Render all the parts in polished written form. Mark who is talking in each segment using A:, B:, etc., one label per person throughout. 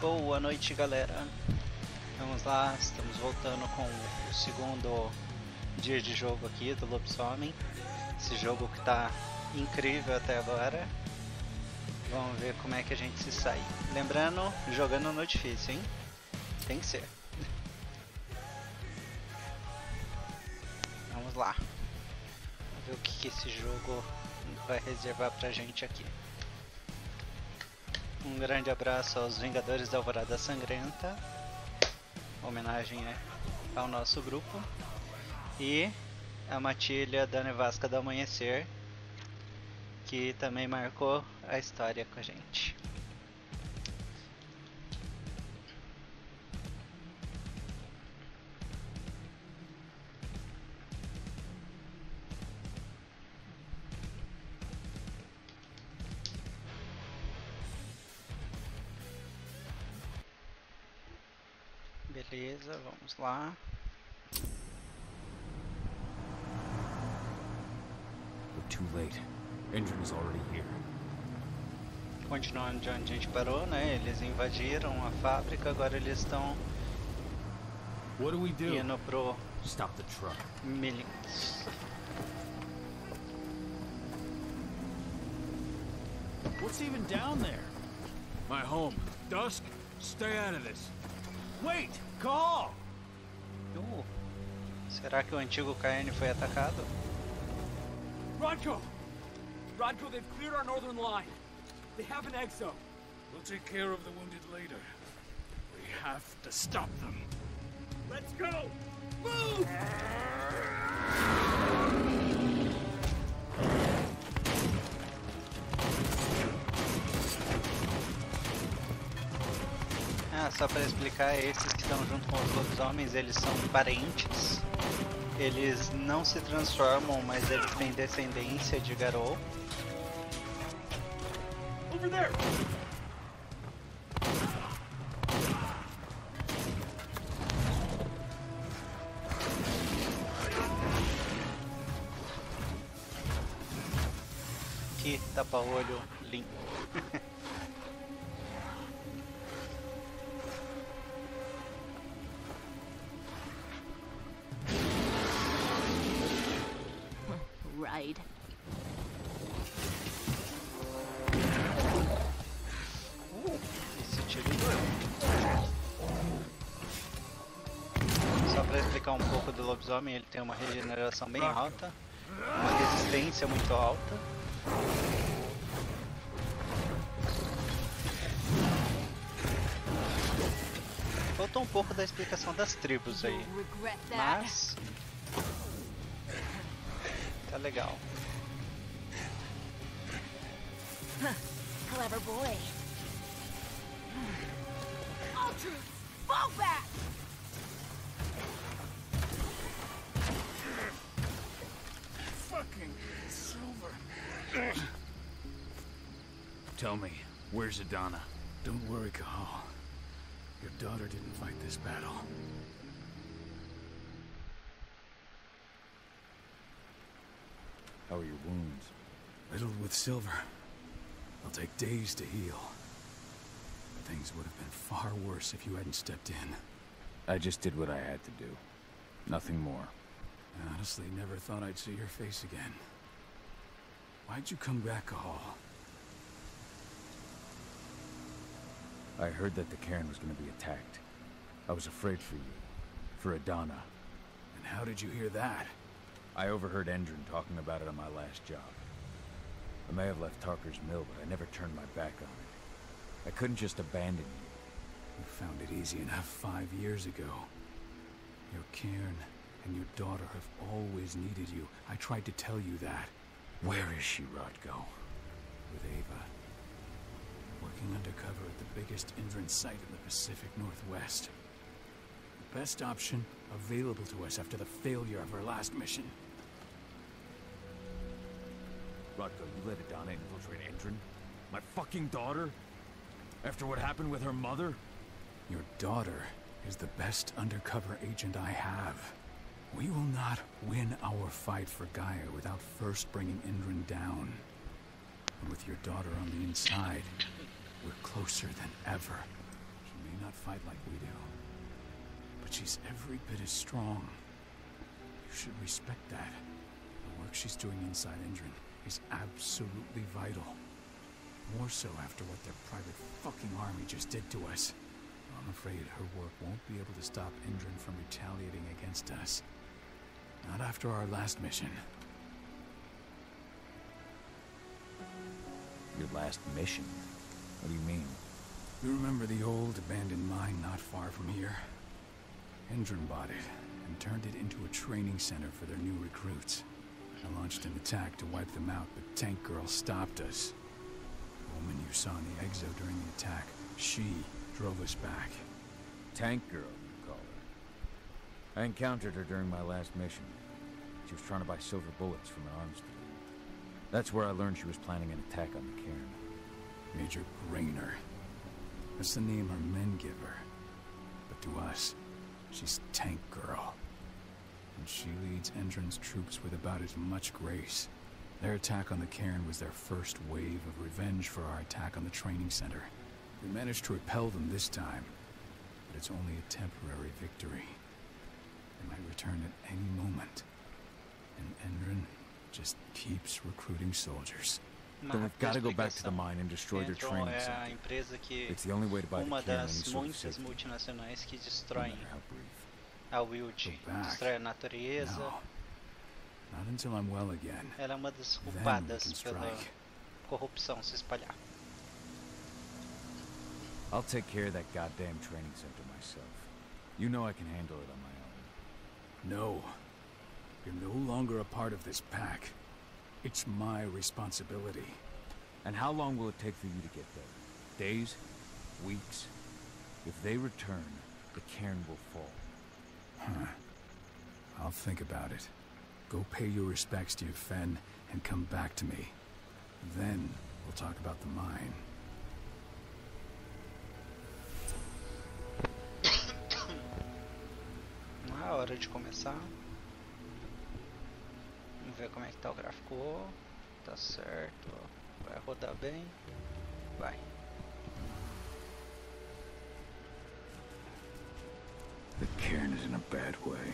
A: Boa noite, galera. Vamos lá, estamos voltando com o segundo dia de jogo aqui do Lobisomem. Esse jogo que tá incrível até agora. Vamos ver como é que a gente se sai. Lembrando, jogando no difícil, hein? Tem que ser. Vamos lá. Vamos ver o que esse jogo vai reservar pra gente aqui. Um grande abraço aos Vingadores da Alvorada Sangrenta, homenagem ao nosso grupo, e a Matilha da Nevasca do Amanhecer, que também marcou a história com a gente. Beleza, vamos lá.
B: We're too late. Engine is already here.
A: Continuando de onde a gente parou, né? Eles invadiram a fábrica, agora eles estão indo pro
B: Stop the truck.
A: Millings.
C: What's even down there? My home. Dusk, stay out of this. Wait! Call!
A: Será que o antigo Cairn foi atacado?
D: Rodko! Rodko, they've cleared our northern line. They have an exo.
C: We'll take care of the wounded later. We have to stop them.
D: Let's go! Move!
A: Só para explicar, esses que estão junto com os lobisomens, eles são parentes. Eles não se transformam, mas eles têm descendência de Garou.
D: Over there!
A: Que tapa-olho limpo.
E: Right.
A: Esse tiro doeu. Só para explicar um pouco do lobisomem, ele tem uma regeneração bem alta, uma resistência muito alta. Faltou um pouco da explicação das tribos aí, mas tá legal.
E: Clever boy. All troops, fall back!
C: Fucking Silver. Tell me, where's Adana?
F: Don't worry, Cahal. Your daughter didn't fight this battle.
B: How are your wounds?
F: Riddled with silver. They'll take days to heal. Things would have been far worse if you hadn't stepped in.
B: I just did what I had to do. Nothing more.
F: I honestly never thought I'd see your face again. Why'd you come back, Cahal?
B: I heard that the cairn was going to be attacked. I was afraid for you. For Adana.
F: And how did you hear that?
B: I overheard Endron talking about it on my last job. I may have left Tarker's mill, but I never turned my back on it. I couldn't just abandon you.
F: You found it easy enough 5 years ago. Your cairn and your daughter have always needed you. I tried to tell you that.
B: Where is she, Rodko?
F: With Ava. Working undercover at the biggest Indran site in the Pacific Northwest. The best option available to us after the failure of her last mission.
B: Rodko, you let Adana infiltrate Endron? My fucking daughter? After what happened with her mother?
F: Your daughter is the best undercover agent I have. We will not win our fight for Gaia without first bringing Indran down. And with your daughter on the inside, we're closer than ever. not fight like we do. But she's every bit as strong. You should respect that. The work she's doing inside Endron is absolutely vital. More so after what their private fucking army just did to us. I'm afraid her work won't be able to stop Endron from retaliating against us. Not after our last mission.
B: Your last mission? What do you mean?
F: You remember the old abandoned mine not far from here? Endron bought it and turned it into a training center for their new recruits. I launched an attack to wipe them out, but Tank Girl stopped us. The woman you saw in the exo during the attack, she drove us back.
B: Tank Girl, you call her. I encountered her during my last mission. She was trying to buy silver bullets from an arms dealer. That's where I learned she was planning an attack on the cairn.
F: Major Grainer. That's the name her men give her. But to us, she's Tank Girl. And she leads Endron's troops with about as much grace. Their attack on the cairn was their first wave of revenge for our attack on the training center. We managed to repel them this time, but it's only a temporary victory. They might return at any moment. And Endron just keeps recruiting soldiers.
B: Then we've got to go back to the mine and destroy their
A: Endron
B: training
A: é a
B: center.
A: empresa que
B: It's the only way to buy the
A: uma
B: cairn any
A: das
B: sort of
A: muitas
B: safety,
A: multinacionais que
B: no
A: destroem
B: matter how brief.
A: a Wild,
F: Go back.
A: destrói a natureza.
F: No. Not until I'm well again.
A: Ela é uma das
F: Then we
A: culpadas
F: can
A: pela
F: strike.
A: corrupção se espalhar.
B: I'll take care of that goddamn training center myself. You know I can handle it on my own.
F: No. You're no longer a part of this pack. It's my responsibility.
B: And how long will it take for you to get there? Days? Weeks? If they return, the cairn will fall.
F: Huh. I'll think about it. Go pay your respects to your Fen and come back to me. Then we'll talk about the mine.
A: Ah, hora de começar. Vamos ver como é que tá o gráfico. Tá certo. Vai rodar bem. Vai.
B: The cairn is in a bad way.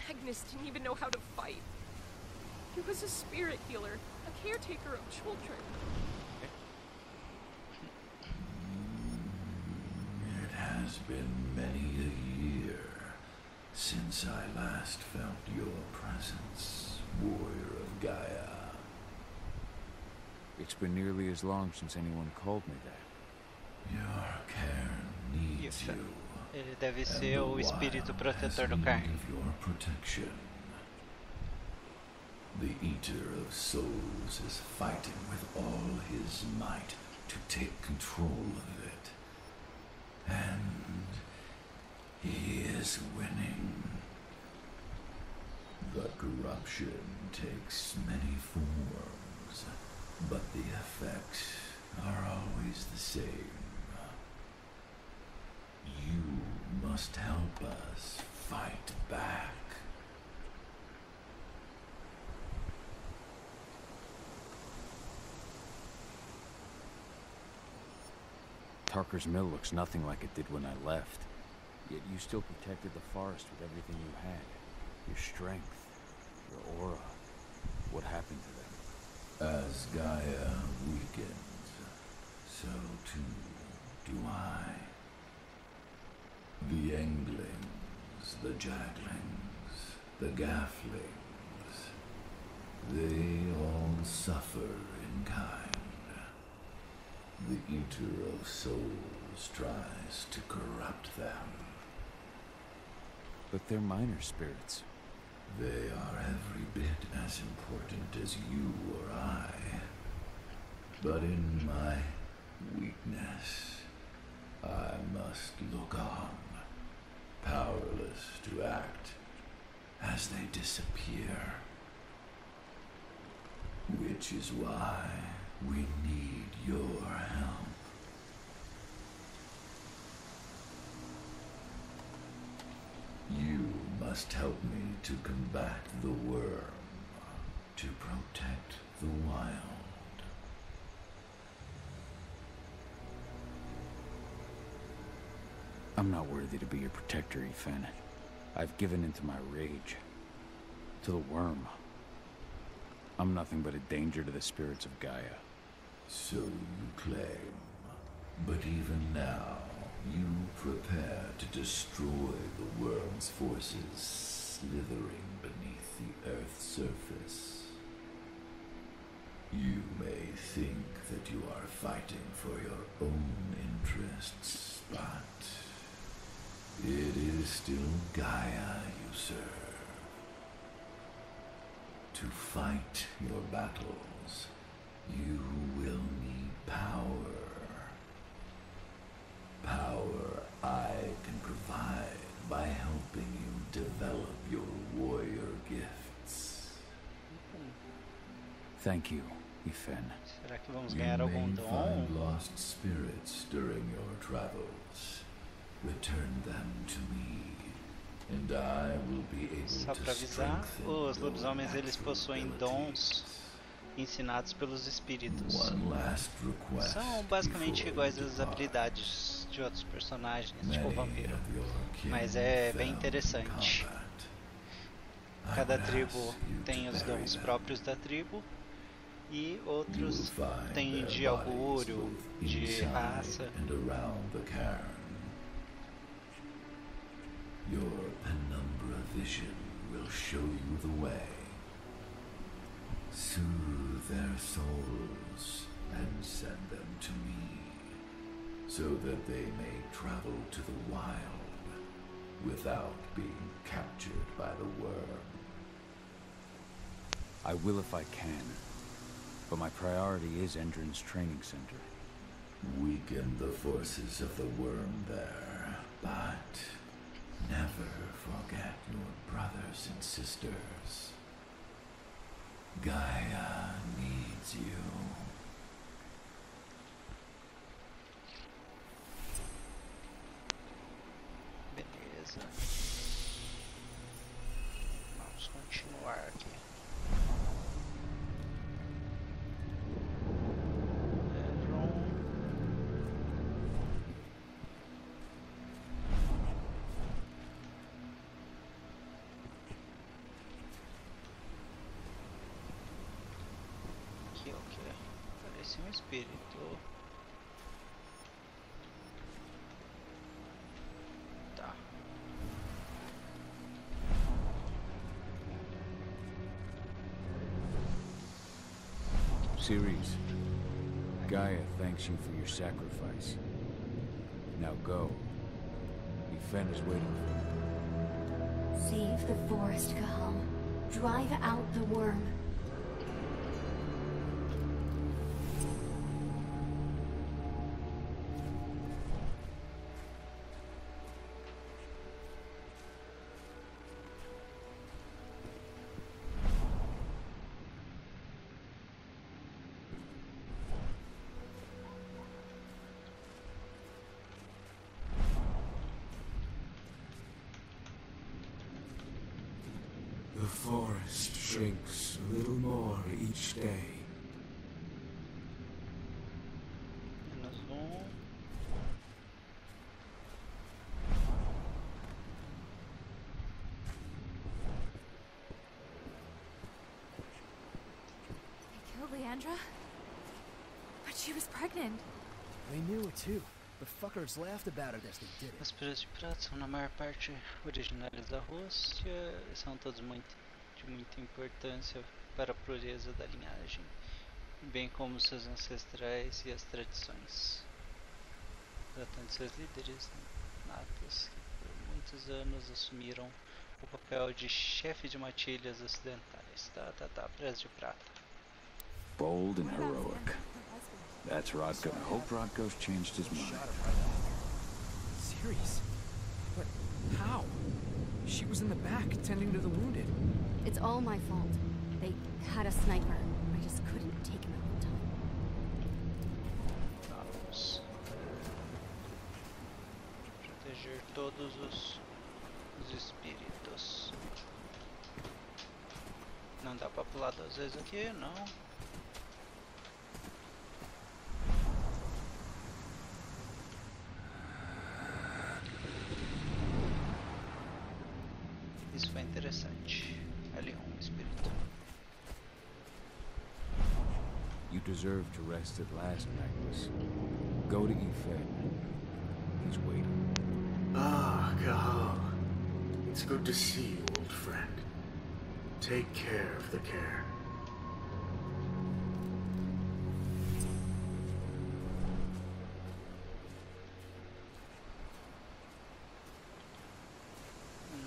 G: Magnus didn't even know how to fight. He was a spirit healer, a caretaker of children.
H: It has been many a year since I last felt your presence, warrior of Gaia.
B: It's been nearly as long since anyone called me that.
H: Your cairn needs
A: Isso.
H: you.
A: Ele deve
H: And
A: ser
H: the
A: o espírito
H: wild
A: protetor
H: has
A: do
H: need
A: Cairn.
H: of your protection. The Eater of Souls is fighting with all his might to take control of it. And he is winning. The corruption takes many forms, but the effects are always the same. You must help us fight back.
B: Tarker's mill looks nothing like it did when I left. Yet you still protected the forest with everything you had. Your strength, your aura. What happened to them?
H: As Gaia weakens, so too do I. The Englings, the Jaglings, the Gafflings, they all suffer in kind. The Eater of Souls tries to corrupt them.
B: But they're minor spirits.
H: They are every bit as important as you or I. But in my weakness, I must look on, powerless to act as they disappear. Which is why we need your help. must help me to combat the worm, to protect the wild.
B: I'm not worthy to be your protector, Ethan. I've given into my rage. To the worm. I'm nothing but a danger to the spirits of Gaia.
H: So you claim. But even now, you prepare to destroy the worm's forces slithering beneath the Earth's surface. You may think that you are fighting for your own interests, but it is still Gaia you serve. To fight your battles, you will need power. Power I can provide by helping you develop your warrior gifts.
B: Thank you, Ethan.
A: Será que vamos
H: You
A: ganhar algum
H: may
A: dom?
H: find lost spirits during your travels. Return them to me, and I will be able
A: Só
H: to
A: para avisar,
H: strengthen
A: os
H: your
A: lobisomens eles
H: natural
A: possuem
H: abilities.
A: dons ensinados pelos espíritos.
H: One last request
A: São basicamente
H: before
A: iguais
H: you
A: às
H: depart.
A: habilidades de outros personagens, tipo o
H: Many
A: vampiro.
H: of your kin
A: Mas é bem
H: fell in
A: interessante.
H: combat. I
A: Cada
H: would
A: tribo
H: ask you
A: tem
H: to
A: os
H: bury
A: dons
H: them.
A: próprios da tribo e
H: You will
A: outros
H: find
A: têm
H: their
A: de
H: bodies
A: augúrio,
H: both
A: de
H: inside
A: raça.
H: and around the cairn. Your penumbra vision will show you the way. Soothe their souls and send them to me, so that they may travel to the wild without being captured by the worm.
B: I will if I can, but my priority is Endron's training center.
H: Weaken the forces of the worm there, but never forget your brothers and sisters. Gaia needs you.
A: Beleza. Vamos continuar aqui. Aqui, ok. Parece um espírito. Tá.
B: Ceres, Gaia thanks you for your sacrifice. Now go. Ethan is waiting for you.
E: Save the forest, Cahal. Drive out the worm.
F: The forest shrinks a little more each day.
A: Menos um.
G: They killed Leandra? But she was pregnant.
I: They knew it too. The fuckers laughed about it as they did it.
A: As peras de prata são na maior parte originárias da Rússia e são todos de muita importância para a pureza da linhagem, bem como seus ancestrais e as tradições. Tratando de seus líderes natos que por muitos anos assumiram o papel de chefe de matilhas ocidentais. Tá, peras de prata.
B: Bold and heroic. That's Rodko. I hope Rodko's changed his mind.
I: Serious? But how? She was in the back, tending to the wounded.
E: It's all my fault. They had a sniper. I just couldn't take him out in time.
A: Vamos proteger todos os Os espíritos. Não dá pra pular 2 vezes aqui, não. Isso foi interessante. Ali um espírito.
B: You deserve to rest at last, Magnus. Go to Ife. He's waiting.
J: Ah, Cahal. It's good to see you, old friend. Take care of the care.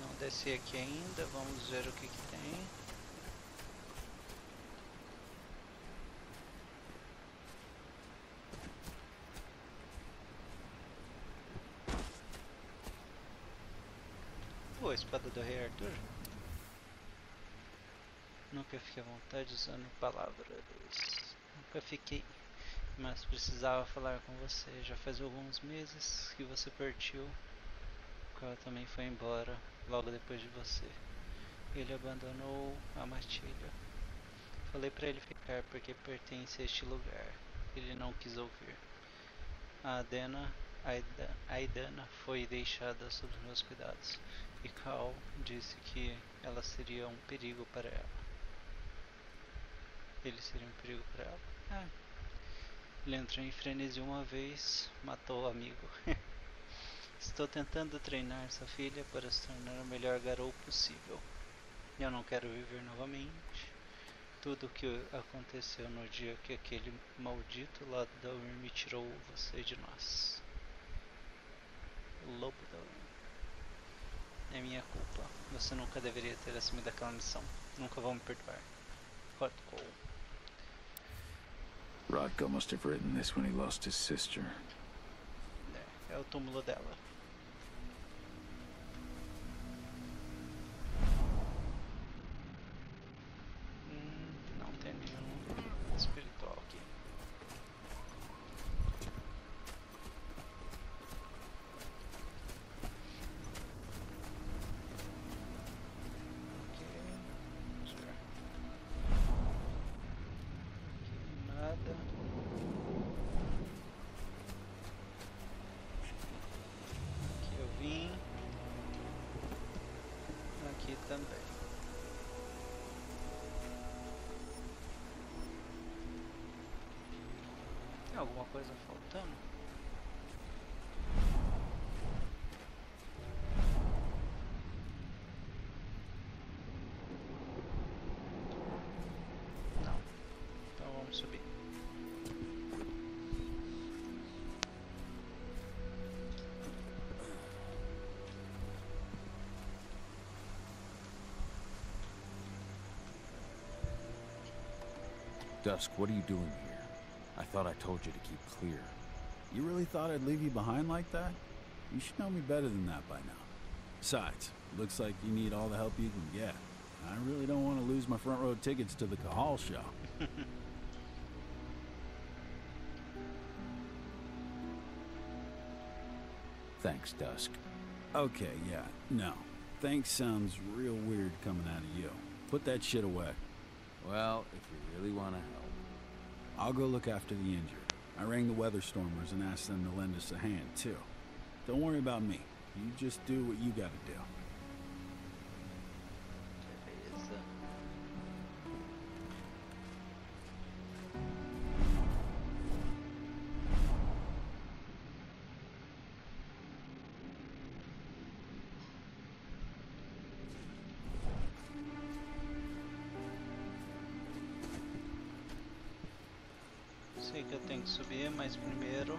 A: Não desci aqui ainda, vamos ver o que tem. Pô, a espada do rei Arthur. Nunca fiquei à vontade usando palavras. Nunca fiquei. Mas precisava falar com você. Já faz alguns meses que você partiu. Ela também foi embora logo depois de você. Ele abandonou a matilha. Falei pra ele ficar porque pertence a este lugar. Ele não quis ouvir. A Aidana foi deixada sob meus cuidados. E Cal disse que ela seria um perigo para ela. Ele seria um perigo para ela. Ele entrou em frenesi uma vez, matou o amigo. Estou tentando treinar sua filha para se tornar o melhor garoto possível. Eu não quero viver novamente tudo o que aconteceu no dia que aquele maldito lado da Urn me tirou você de nós. O lobo da Urn. É minha culpa. Você nunca deveria ter assumido aquela missão. Nunca vou me perdoar. Rodko.
B: Rodko must have written this when he lost his sister.
A: É o túmulo dela. Não tem nenhum espiritual aqui. Nada. Aqui eu vim. Aqui também. Tem alguma coisa faltando? Não. Então vamos subir.
B: Dusk, what are you doing here? I thought I told you to keep clear.
F: You really thought I'd leave you behind like that? You should know me better than that by now. Besides, looks like you need all the help you can get. I really don't want to lose my front row tickets to the Cahal show.
B: Thanks, Dusk.
F: Okay, yeah, no. Thanks sounds real weird coming out of you. Put that shit away.
B: Well, if you really want to help.
F: I'll go look after the injured. I rang the weather stormers and asked them to lend us a hand, too. Don't worry about me. You just do what you gotta do.
A: Beleza. Sei que eu tenho que subir, mas primeiro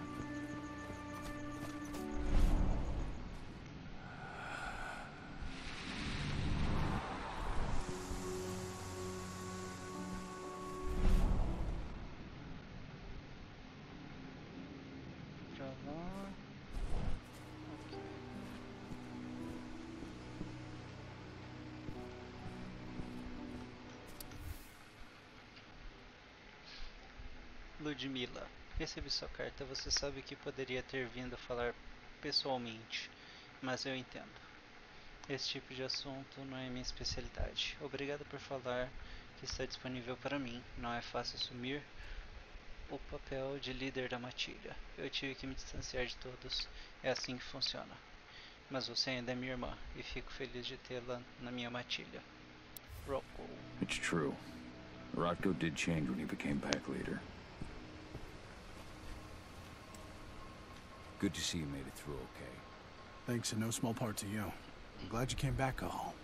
A: pra lá. Ok. Ludmila, recebi sua carta. Você sabe que poderia ter vindo falar pessoalmente, mas eu entendo. Esse tipo de assunto não é minha especialidade. Obrigado por falar que está disponível para mim. Não é fácil assumir o papel de líder da matilha. Eu tive que me distanciar de todos. É assim que funciona. Mas você ainda é minha irmã e fico feliz de tê-la na minha matilha. Rocco.
B: It's true. Rodko did change when he became pack leader. Good to see you made it through okay.
F: Thanks in no small part to you. I'm glad you came back, Cahal.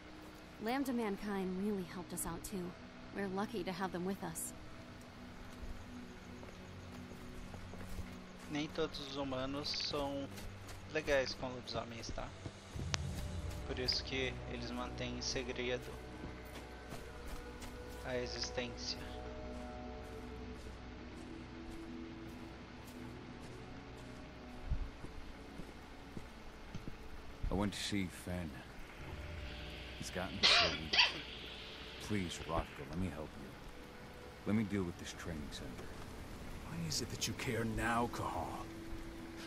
E: Lambda Mankind really helped us out too. We're lucky to have them with us.
A: Nem todos os humanos são legais com lobisomens, tá? Por isso que eles mantêm em segredo a existência.
B: I went to see Fen. He's gotten so weak. Please, Rodko, let me help you. Let me deal with this training center.
F: Why is it that you care now, Cahal?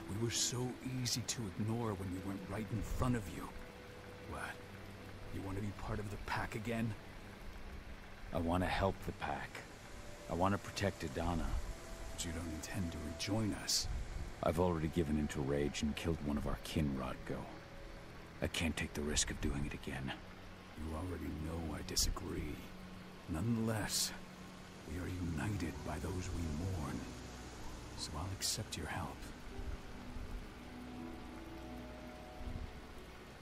F: We were so easy to ignore when we went right in front of you. What? You want to be part of the pack again?
B: I want to help the pack. I want to protect Adana.
F: But you don't intend to rejoin us.
B: I've already given into rage and killed one of our kin, Rodko. I can't take the risk of doing it again.
F: You already know I disagree. Nonetheless, we are united by those we mourn. So I'll accept your help.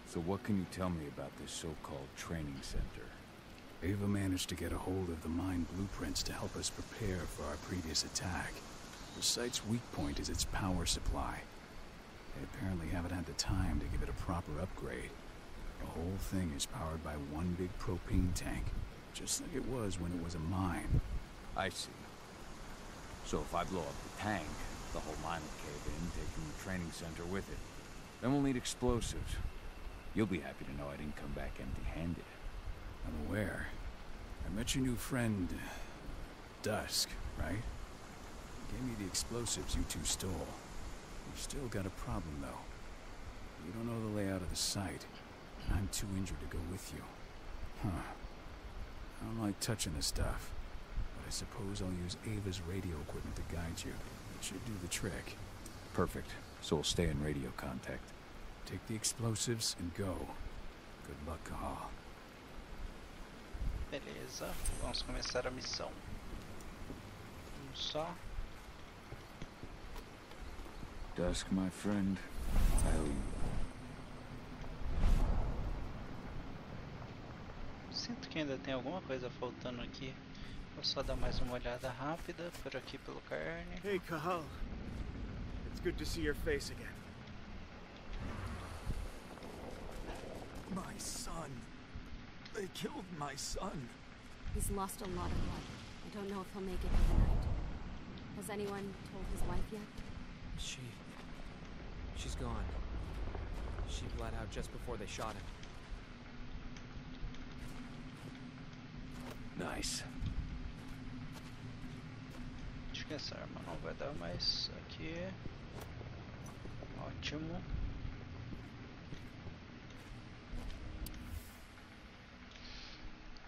B: So what can you tell me about this so-called training center?
F: Ava managed to get a hold of the mine blueprints to help us prepare for our previous attack. The site's weak point is its power supply. They apparently haven't had the time to give it a proper upgrade. The whole thing is powered by one big propane tank, just like it was when it was a mine.
B: I see. So if I blow up the tank, the whole mine will cave in, taking the training center with it. Then we'll need explosives. You'll be happy to know I didn't come back empty-handed.
F: I'm aware. I met your new friend, Dusk, right? He gave me the explosives you two stole. We've still got a problem, though. You don't know the layout of the site, and I'm too injured to go with you. Huh. I don't like touching this stuff, but I suppose I'll use Ava's radio equipment to guide you. It should do the trick.
B: Perfect. So we'll stay in radio contact.
F: Take the explosives and go. Good luck, Cahal.
A: Beleza, vamos começar a missão. Só.
B: Dusk, my friend, I owe you.
A: Sinto que ainda tem alguma coisa faltando aqui. Vou só dar mais uma olhada rápida por aqui pelo carne.
J: Hey, Cahal. It's good to see your face again.
I: My son. They killed my son.
E: He's lost a lot of blood. I don't know if he'll make it through the night. Has anyone told his wife yet?
K: She's gone. She bled out just before they shot him.
B: Nice.
A: Acho que essa arma não vai dar mais aqui. Ótimo.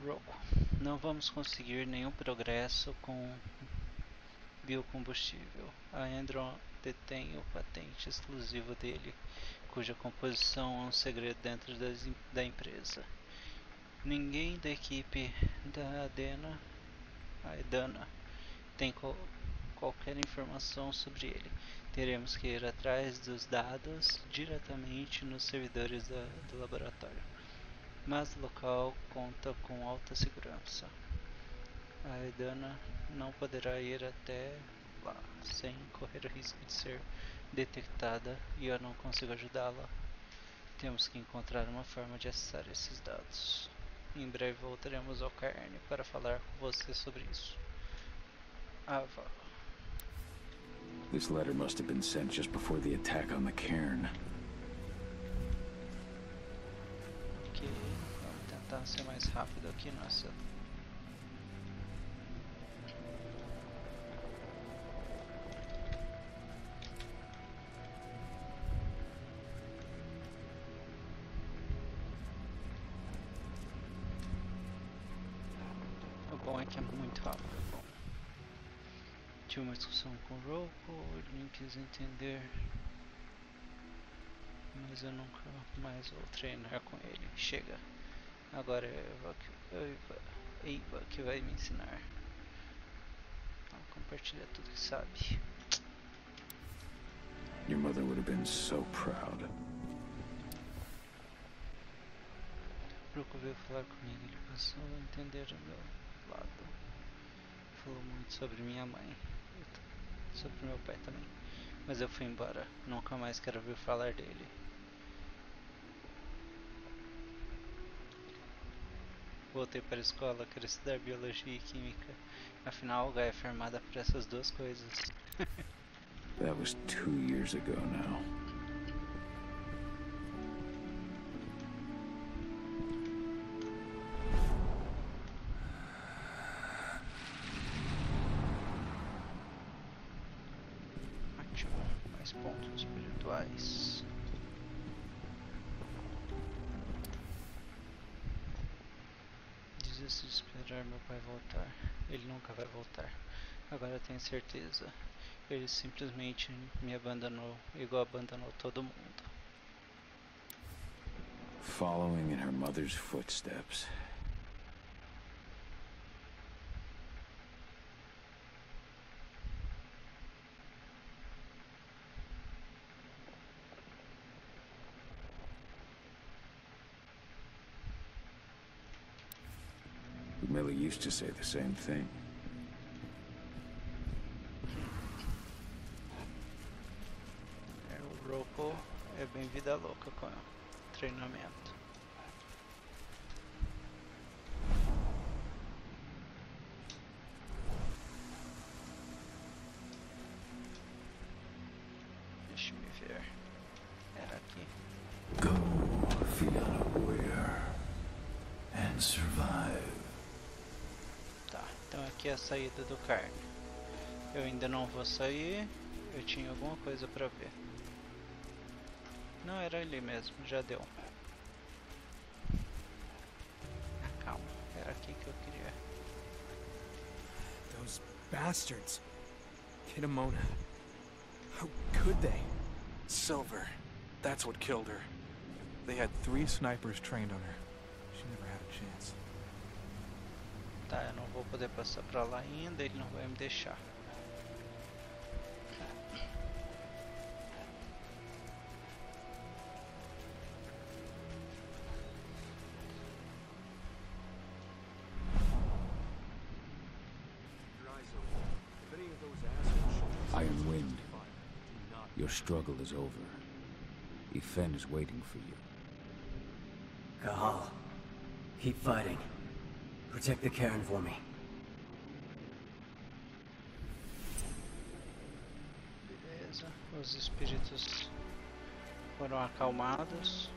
A: Rogue. Não vamos conseguir nenhum progresso com biocombustível. A Endron detém o patente exclusivo dele, cuja composição é um segredo dentro da empresa. Ninguém da equipe da Adana tem qualquer informação sobre ele. Teremos que ir atrás dos dados diretamente nos servidores do laboratório. Mas o local conta com alta segurança. A Adana não poderá ir até lá sem correr o risco de ser detectada e eu não consigo ajudá-la. Temos que encontrar uma forma de acessar esses dados. Em breve voltaremos ao Carne para falar com você sobre isso. Ava.
B: This letter must have been sent just before the attack on the cairn.
A: Ok, vamos tentar ser mais rápido aqui nessa. muito rápido. Bom, tive uma discussão com o Rocco, ele nem quis entender, mas eu nunca mais vou treinar com ele. Chega, agora é Eva que vai me ensinar. Ela compartilha tudo que sabe.
B: Your mother would have been so proud.
A: Rocco veio falar comigo, ele passou a entender o meu lado. Falou muito sobre minha mãe, sobre meu pai também. Mas eu fui embora, nunca mais quero ouvir falar dele. Voltei para a escola, quero estudar biologia e química. Afinal, Gaia é formada por essas duas coisas.
B: That was 2 years ago now.
A: Ótimo, mais pontos espirituais. Desisto de esperar meu pai voltar. Ele nunca vai voltar. Agora eu tenho certeza. Ele simplesmente me abandonou, igual abandonou todo mundo.
B: Following in her mother's footsteps. Millie used to say the same thing.
A: O Rocco é bem vida louca com treinamento. Deixa me ver. Era aqui.
H: Go, Fiona, and survive.
A: Tá, então aqui é a saída do carne. Eu ainda não vou sair. Eu tinha alguma coisa pra ver. Não, era ali mesmo, já deu. Ah, calma, era aqui que eu queria.
I: Those bastards. Kitamona. How could they?
L: Silver. That's what killed her. They had 3 snipers trained on her. She never had a chance.
A: Tá, eu não vou poder passar pra lá ainda, ele não vai me deixar.
B: Iron Wind, your struggle is over. Ifen is waiting for you.
M: Cahal, keep fighting. Protect the cairn for me.
A: Beleza, os espíritos foram acalmados.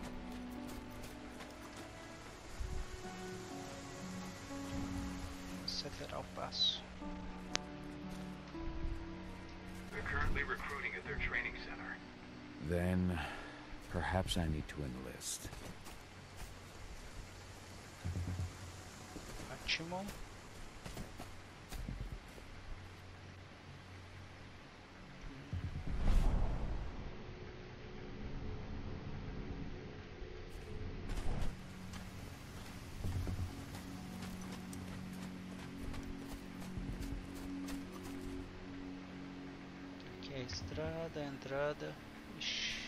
A: Acelerar o passo.
N: They're currently recruiting at their training center.
B: Then, perhaps I need to enlist.
A: Ótimo. Aqui é a estrada, a entrada. Ixi.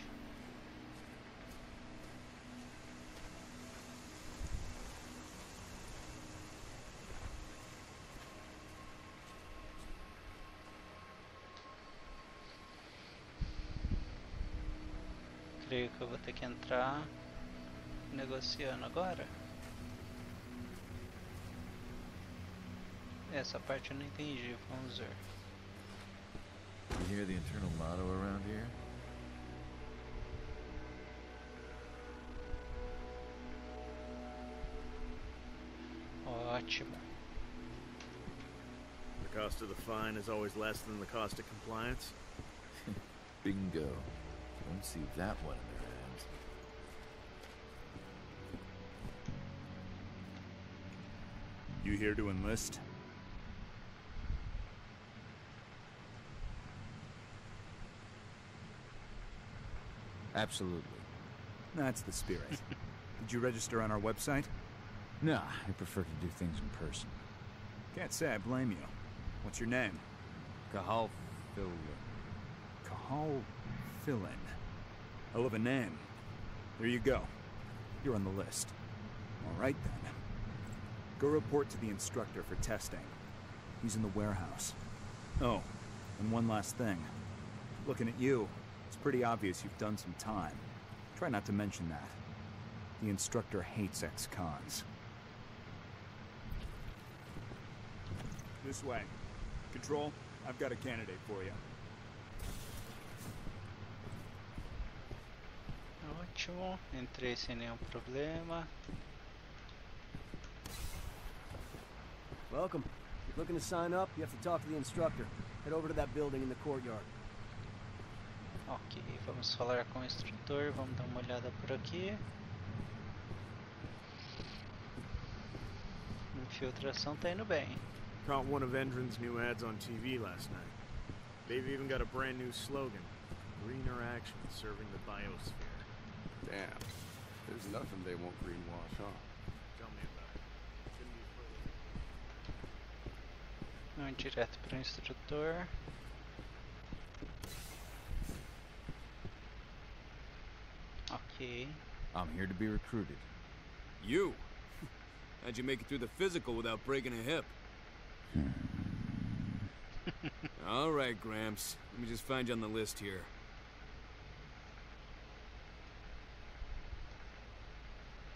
A: Creio que eu vou ter que entrar negociando agora. Essa parte eu não entendi, vamos ver.
O: You hear the internal motto around here?
A: Ótimo.
J: The cost of the fine is always less than the cost of compliance.
O: Bingo. Don't see that one in their hands.
F: You here to enlist?
B: Absolutely.
F: That's the spirit. Did you register on our website?
B: Nah, I prefer to do things in person.
F: Can't say I blame you. What's your name?
B: Cahal Phil.
F: Cahal Philin. Hell of a name. There you go. You're on the list. All right, then. Go report to the instructor for testing. He's in the warehouse. Oh, and one last thing. Looking at you, it's pretty obvious you've done some time. Try not to mention that. The instructor hates ex-cons. This way. Control, I've got a candidate for you.
A: Ótimo, entrei sem nenhum problema.
M: Welcome. If you're looking to sign up, you have to talk to the instructor. Head over to that building in the courtyard.
A: Ok, vamos falar com o instrutor, vamos dar uma olhada por aqui. Infiltração tá indo bem.
J: Caught one of Endron's new ads on TV last night. They've even got a brand new slogan. Greener action serving the biosphere.
P: Damn. There's nothing they won't greenwash, huh?
J: Tell me about it. Shouldn't be further.
A: Vamos direto para o instrutor. Ok.
B: I'm here to be recruited.
C: You? How'd you make it through the physical without breaking a hip? All right, Gramps. Let me just find you on the list here.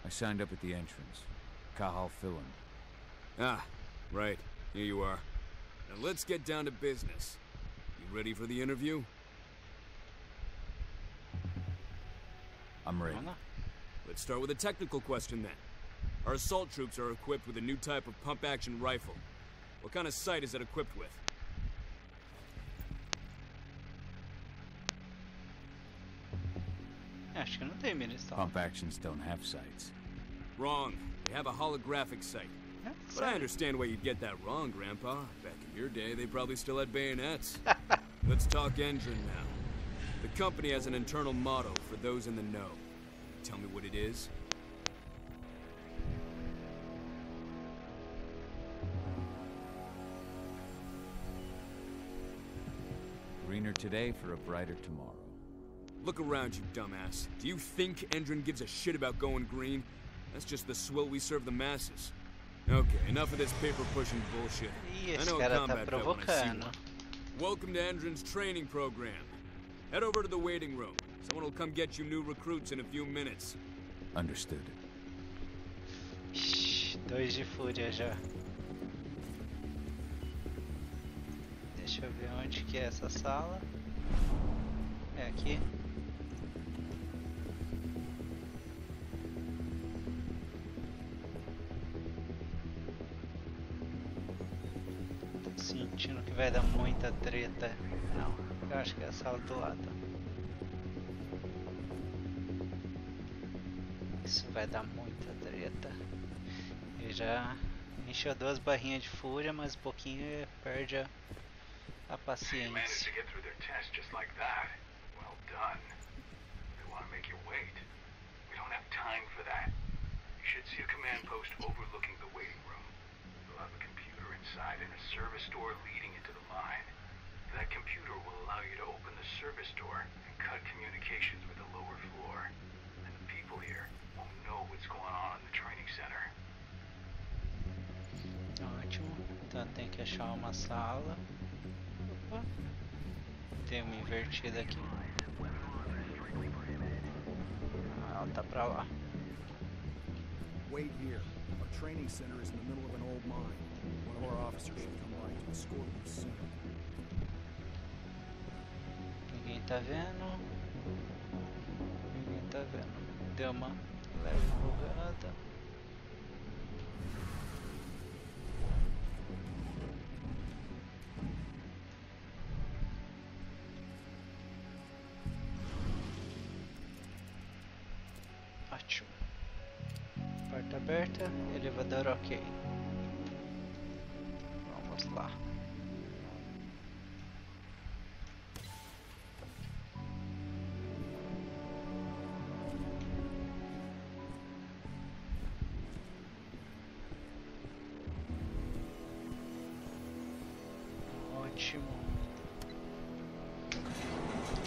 B: I signed up at the entrance. Cahal Philin.
C: Ah, right. Here you are. Now let's get down to business. You ready for the interview?
B: I'm ready.
C: Let's start with a technical question then. Our assault troops are equipped with a new type of pump-action rifle. What kind of sight is it equipped with?
A: Acho que não tem munição.
B: Pump actions don't have sights.
C: Wrong. They have a holographic sight. But I understand why you'd get that wrong, Grandpa. Back in your day, they probably still had bayonets. Let's talk engine now. The company has an internal motto for those in the know. Tell me what it is.
B: Greener today for a brighter tomorrow.
C: Look around, you dumbass. Do you think Endron gives a shit about going green? That's just the swill we serve the masses. Okay, enough of this paper-pushing bullshit. I know a combat vet when I see one. Welcome to Endron's training program. Head over to the waiting room. Someone will come get you new recruits in a few minutes.
B: Understood.
A: Shhh, 2 de fúria já. Deixa eu ver onde que é essa sala. É aqui. Tô sentindo que vai dar muita treta. Não, eu acho que é a sala do lado. Isso vai dar muita treta. Ele já encheu 2 barrinhas de fúria, mas um pouquinho perde a paciência.
N: Managed to get through their test just like that. Well done. They want to make you wait. We don't have time for that. You should see a command post overlooking the waiting room. They'll have a computer inside and a service door leading into the line. That computer will allow you to open the service door and cut communications with the lower floor. And the people here won't know what's going on in the training center.
A: Ótimo. Então tem que achar uma sala. Opa. Tem uma invertida aqui. Ah, ela tá pra lá.
F: Wait here. Our training center is in the middle of an old mine. One of our officers should come by to escort you soon.
A: Ninguém tá vendo. Ninguém tá vendo. Deu uma leve bugada. Ótimo. Porta aberta, elevador ok. Vamos lá.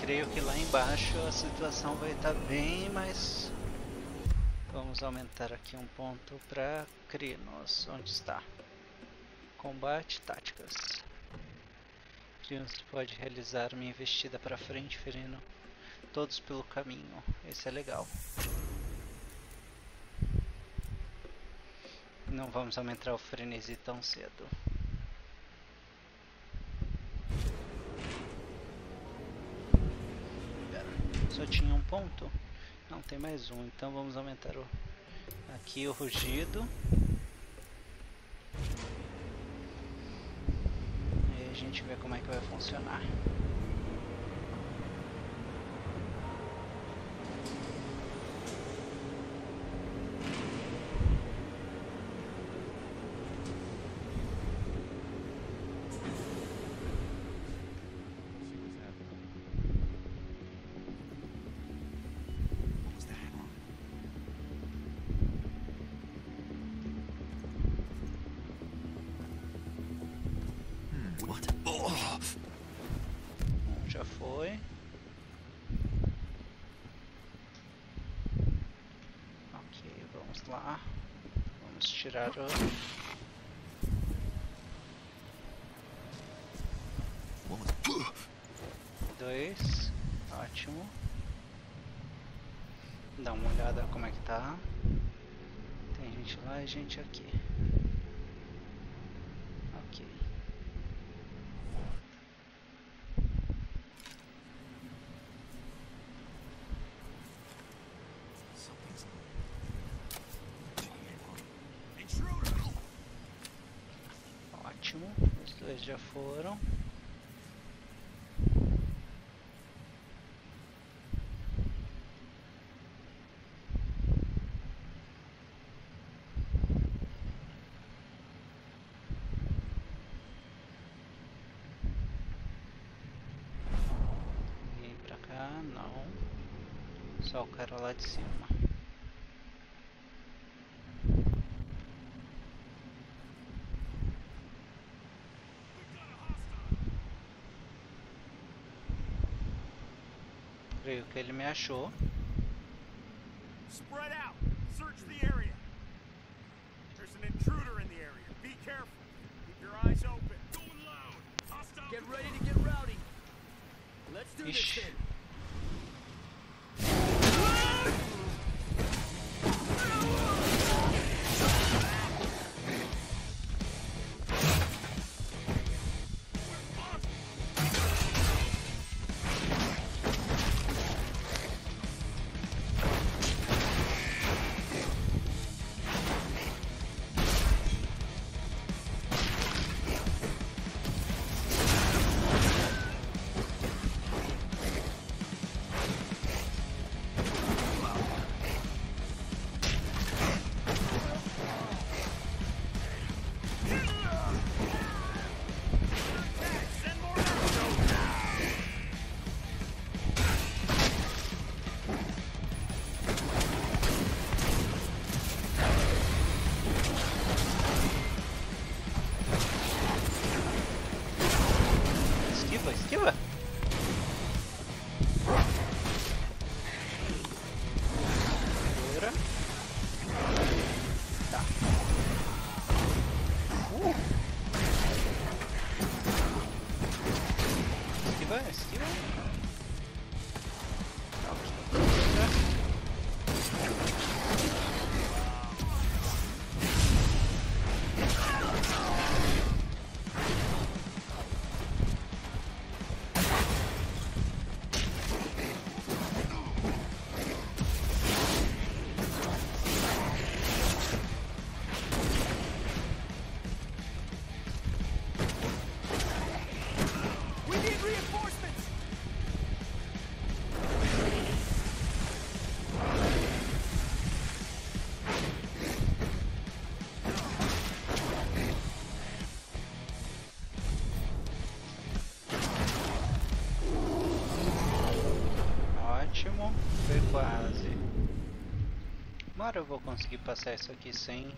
A: creio que lá embaixo a situação vai estar bem mais... Vamos aumentar aqui um ponto para Crinos. Onde está? Combate, táticas. Crinos pode realizar uma investida para frente, ferindo todos pelo caminho. Esse é legal. Não vamos aumentar o frenesi tão cedo. Só tinha um ponto? Não, tem mais um. Então vamos aumentar aqui o rugido. E aí a gente vê como é que vai funcionar. Já foi. Ok, vamos lá. Vamos tirar o... Dois. Ótimo. Dá uma olhada como é que tá. Tem gente lá e gente aqui. Ok. Ótimo, os dois já foram. Ninguém pra cá, não. Só o cara lá de cima. Creio que ele me achou.
J: Spread out. Search the area. There's an intruder in the area. Be careful. Keep your eyes open. Going loud. Hostile.
D: Get ready to get rowdy. Let's do this thing.
A: Esquiva! Segura. Tá. Esquiva. Foi quase. Uma hora eu vou conseguir passar isso aqui sem